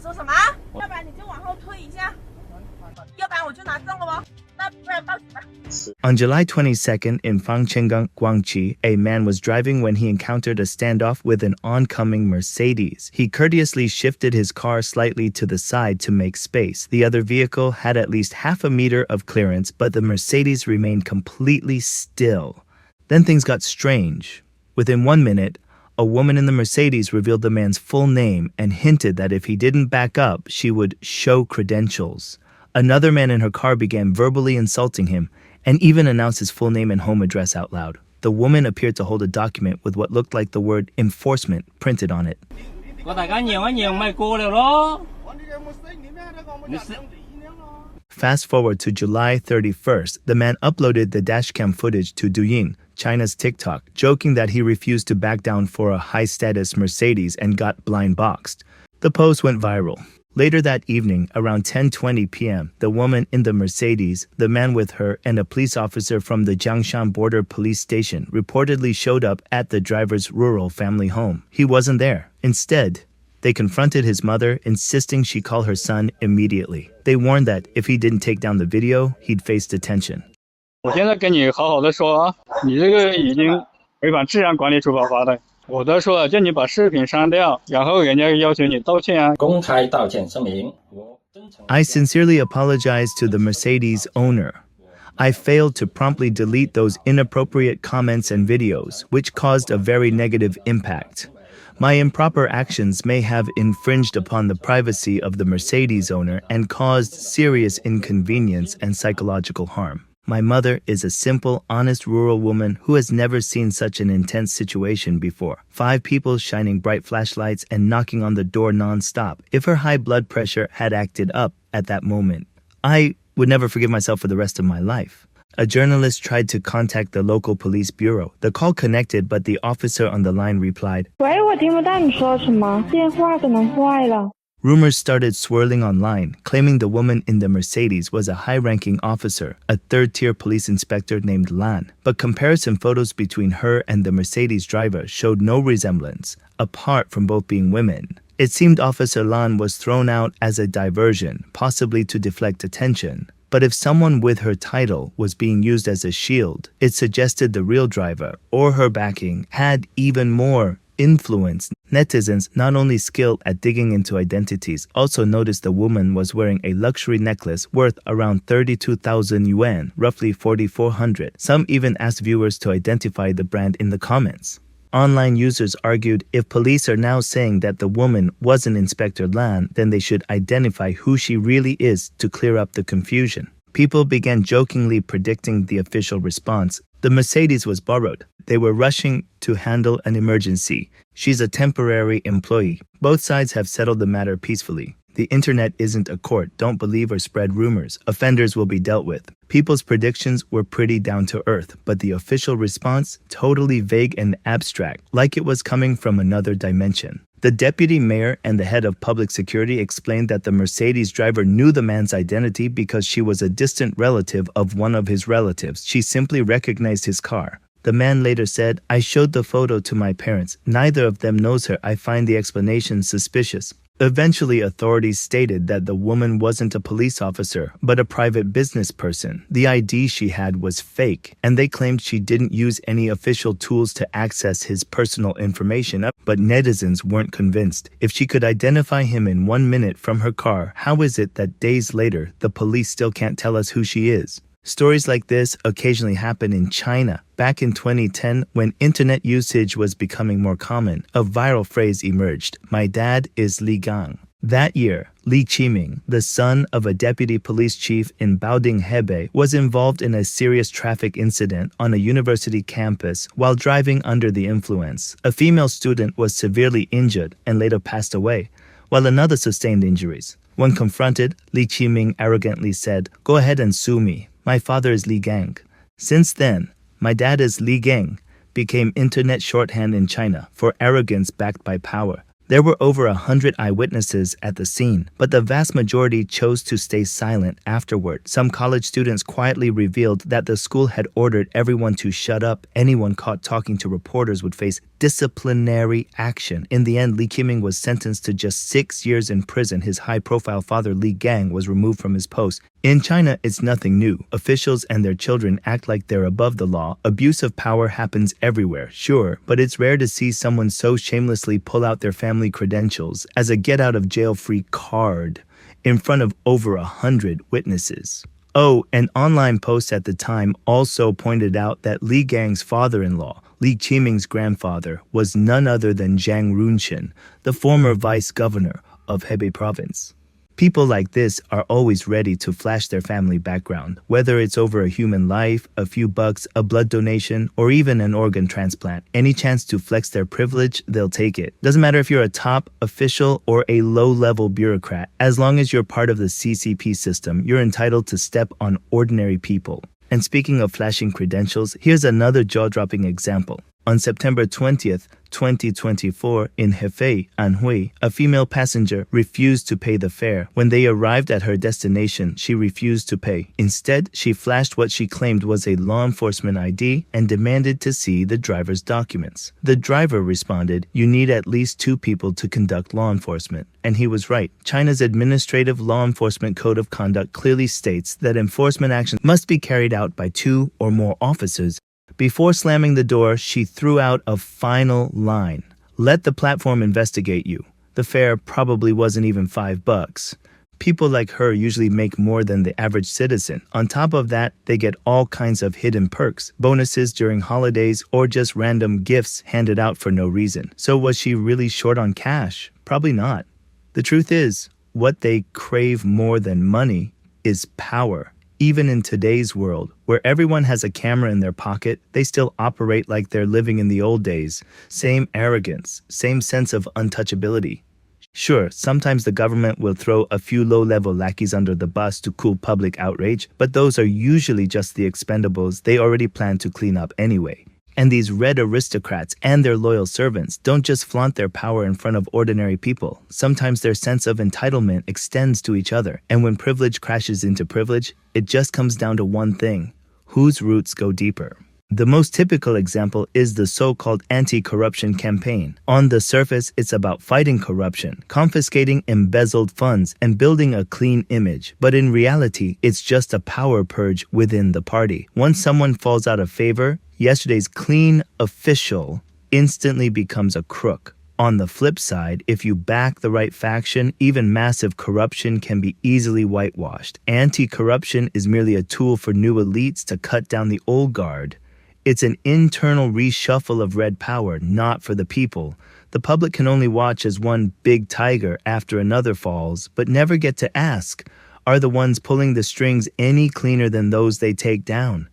说什么？要不然你就往后退一下，要不然我就拿证了哦。那不然报警吧。On July 22nd in Fangchenggang, Guangxi, a man was driving when he encountered a standoff with an oncoming Mercedes. He courteously shifted his car slightly to the side to make space. The other vehicle had at least half a meter of clearance, but the Mercedes remained completely still. Then things got strange. Within 1 minute, a woman in the Mercedes revealed the man's full name and hinted that if he didn't back up, she would show credentials. Another man in her car began verbally insulting him and even announced his full name and home address out loud. The woman appeared to hold a document with what looked like the word enforcement printed on it. Fast forward to July 31st, the man uploaded the dashcam footage to Douyin, China's TikTok, joking that he refused to back down for a high-status Mercedes and got blind boxed. The post went viral. Later that evening, around 10:20 p.m., the woman in the Mercedes, the man with her, and a police officer from the Jiangshan Border Police Station reportedly showed up at the driver's rural family home. He wasn't there. Instead, they confronted his mother, insisting she call her son immediately. They warned that if he didn't take down the video, he'd face detention. 我现在跟你好好的说啊，你这个已经违反治安管理处罚法了。我都说了，叫你把视频删掉，然后人家要求你道歉啊。公开道歉声明。I sincerely apologize to the Mercedes owner. I failed to promptly delete those inappropriate comments and videos, which caused a very negative impact. My improper actions may have infringed upon the privacy of the Mercedes owner and caused serious inconvenience and psychological harm. My mother is a simple, honest rural woman who has never seen such an intense situation before. 5 people shining bright flashlights and knocking on the door nonstop. If her high blood pressure had acted up at that moment, I would never forgive myself for the rest of my life. A journalist tried to contact the local police bureau. The call connected, but the officer on the line replied, 喂，我听不到你说什么，电话可能坏了。 Rumors started swirling online, claiming the woman in the Mercedes was a high-ranking officer, a third-tier police inspector named Lan. But comparison photos between her and the Mercedes driver showed no resemblance, apart from both being women. It seemed Officer Lan was thrown out as a diversion, possibly to deflect attention. But if someone with her title was being used as a shield, it suggested the real driver, or her backing, had even more influence. Netizens, not only skilled at digging into identities, also noticed the woman was wearing a luxury necklace worth around 32,000 yuan, roughly 4,400. Some even asked viewers to identify the brand in the comments. Online users argued if police are now saying that the woman wasn't Inspector Lan, then they should identify who she really is to clear up the confusion. People began jokingly predicting the official response. The Mercedes was borrowed. They were rushing to handle an emergency. She's a temporary employee. Both sides have settled the matter peacefully. The internet isn't a court. Don't believe or spread rumors. Offenders will be dealt with. People's predictions were pretty down to earth, but the official response, totally vague and abstract, like it was coming from another dimension. The deputy mayor and the head of public security explained that the Mercedes driver knew the man's identity because she was a distant relative of one of his relatives. She simply recognized his car. The man later said, I showed the photo to my parents. Neither of them knows her. I find the explanation suspicious. Eventually, authorities stated that the woman wasn't a police officer, but a private business person. The ID she had was fake, and they claimed she didn't use any official tools to access his personal information. But netizens weren't convinced. If she could identify him in 1 minute from her car, how is it that days later, the police still can't tell us who she is? Stories like this occasionally happen in China. Back in 2010, when internet usage was becoming more common, a viral phrase emerged, "My dad is Li Gang." That year, Li Qiming, the son of a deputy police chief in Baoding, Hebei, was involved in a serious traffic incident on a university campus while driving under the influence. A female student was severely injured and later passed away, while another sustained injuries. When confronted, Li Qiming arrogantly said, "Go ahead and sue me. My father is Li Gang." Since then, "My dad is Li Gang" became internet shorthand in China for arrogance backed by power. There were over 100 eyewitnesses at the scene, but the vast majority chose to stay silent afterward. Some college students quietly revealed that the school had ordered everyone to shut up. Anyone caught talking to reporters would face disciplinary action. In the end, Li Qiming was sentenced to just 6 years in prison. His high-profile father, Li Gang, was removed from his post. In China, it's nothing new. Officials and their children act like they're above the law. Abuse of power happens everywhere, sure, but it's rare to see someone so shamelessly pull out their family credentials as a get-out-of-jail-free card in front of over 100 witnesses. Oh, an online post at the time also pointed out that Li Gang's father-in-law, Li Qiming's grandfather, was none other than Zhang Runchen, the former vice governor of Hebei province. People like this are always ready to flash their family background, whether it's over a human life, a few bucks, a blood donation, or even an organ transplant. Any chance to flex their privilege, they'll take it. Doesn't matter if you're a top official or a low-level bureaucrat. As long as you're part of the CCP system, you're entitled to step on ordinary people. And speaking of flashing credentials, here's another jaw-dropping example. On September 20th, 2024, in Hefei, Anhui, a female passenger refused to pay the fare. When they arrived at her destination, she refused to pay. Instead, she flashed what she claimed was a law enforcement ID and demanded to see the driver's documents. The driver responded, "You need at least 2 people to conduct law enforcement." And he was right. China's Administrative Law Enforcement Code of Conduct clearly states that enforcement actions must be carried out by 2 or more officers. Before slamming the door, she threw out a final line. "Let the platform investigate you." The fare probably wasn't even $5. People like her usually make more than the average citizen. On top of that, they get all kinds of hidden perks, bonuses during holidays, or just random gifts handed out for no reason. So was she really short on cash? Probably not. The truth is, what they crave more than money is power. Even in today's world, where everyone has a camera in their pocket, they still operate like they're living in the old days. Same arrogance, same sense of untouchability. Sure, sometimes the government will throw a few low-level lackeys under the bus to cool public outrage, but those are usually just the expendables they already plan to clean up anyway. And these red aristocrats and their loyal servants don't just flaunt their power in front of ordinary people. Sometimes their sense of entitlement extends to each other. And when privilege crashes into privilege, it just comes down to one thing: whose roots go deeper. The most typical example is the so-called anti-corruption campaign. On the surface, it's about fighting corruption, confiscating embezzled funds, and building a clean image. But in reality, it's just a power purge within the party. Once someone falls out of favor, yesterday's clean official instantly becomes a crook. On the flip side, if you back the right faction, even massive corruption can be easily whitewashed. Anti-corruption is merely a tool for new elites to cut down the old guard. It's an internal reshuffle of red power, not for the people. The public can only watch as one big tiger after another falls, but never get to ask, are the ones pulling the strings any cleaner than those they take down?